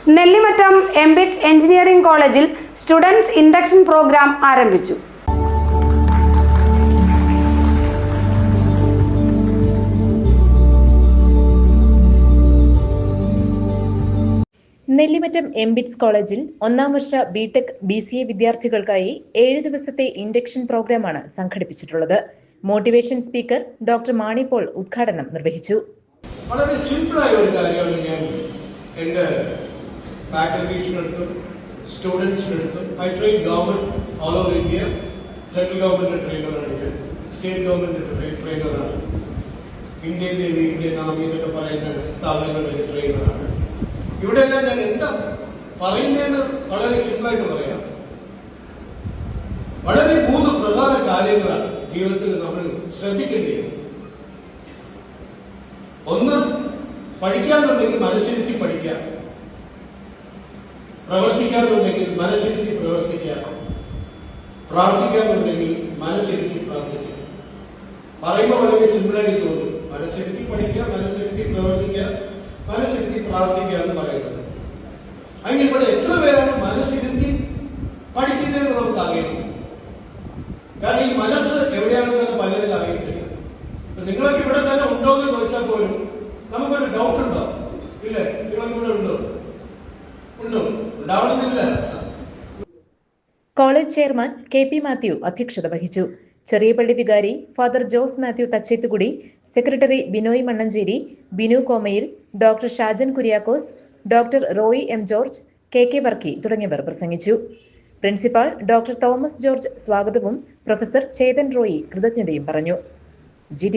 Nellimattam MBITS engineering കോളേജിൽ students induction programme ആരംഭിച്ചു. Nellimattam MBITS കോളേജിൽ ഒന്നാം വർഷ ബിടെക് BCA വിദ്യാർത്ഥികൾക്കായി 7 ദിവസത്തെ ഇൻഡക്ഷൻ പ്രോഗ്രാമാണ് സംഘടിപ്പിച്ചിട്ടുള്ളത്. Motivation speaker doctor Mani Paul ഉദ്ഘാടനം നിർവഹിച്ചു. വളരെ സിമ്പിളായ ഒരു കാര്യമാണ് ഞാൻ എൻ്റെ ഫാക്കൽറ്റീസിനടുത്തും സ്റ്റുഡൻസിനടുത്തും train government all over India, central government ട്രെയിനറാണ് ഞാൻ, സ്റ്റേറ്റ് ഗവൺമെന്റ് ട്രെയിനറാണ്, ഇന്ത്യൻ നേവി, ഇന്ത്യൻ ആർമി എന്നൊക്കെ പറയുന്ന സ്ഥാപനങ്ങളിലെ ട്രെയിനറാണ്. ഇവിടെയെല്ലാം ഞാൻ എന്താ പറയുന്നതെന്ന് വളരെ സിമ്പിളായിട്ട് പറയാം. വളരെ 3 പ്രധാന കാര്യങ്ങളാണ് ജീവിതത്തിൽ നമ്മൾ ശ്രദ്ധിക്കേണ്ടത്. ഒന്ന്, പഠിക്കാനുണ്ടെങ്കിൽ മനസ്സിരുത്തി പഠിക്കുക, പ്രവർത്തിക്കാനുണ്ടെങ്കിൽ മനസ്സിരുത്തി പ്രവർത്തിക്കുക, പ്രാർത്ഥിക്കാനുണ്ടെങ്കിൽ മനസ്സിരുത്തി പ്രാർത്ഥിക്കുക. പറയുമ്പോൾ വളരെ സിമ്പിളായിട്ട് തോന്നും. മനസ്സിരുത്തി പഠിക്കുക, മനസ്സിരുത്തി പ്രവർത്തിക്കുക, മനസ്സിരുത്തി പ്രാർത്ഥിക്കുക എന്ന് പറയുന്നത്. അങ്ങനെ ഇവിടെ എത്ര പേരാണ് മനസ്സിരുത്തി പഠിക്കുന്നതെന്ന് നമുക്ക് അറിയണം. കാരണം ഈ മനസ്സ് എവിടെയാണെന്ന് പലരും അറിയത്തില്ല. നിങ്ങളൊക്കെ ഇവിടെ തന്നെ ഉണ്ടോ എന്ന് ചോദിച്ചാൽ പോലും നമുക്കൊരു ഡൗട്ട് ഉണ്ടോ? ഇല്ലേ? നിങ്ങളൊക്കെ ഇവിടെ ഉണ്ടോ? ഉണ്ടാവണമെന്നില്ല. കോളേജ് ചെയർമാൻ KP മാത്യു അധ്യക്ഷത വഹിച്ചു. ചെറിയപള്ളി വികാരി father Jose Mathew Thachethukudy, secretary Binoy Mannancheri, Binu Komayil, doctor Shajan Kuriakose, doctor Roy M. George, KK Varkey തുടങ്ങിയവർ പ്രസംഗിച്ചു. പ്രിൻസിപ്പാൾ ഡോക്ടർ തോമസ് ജോർജ് സ്വാഗതവും പ്രൊഫസർ ചേതൻ റോയി കൃതജ്ഞതയും പറഞ്ഞു. GTV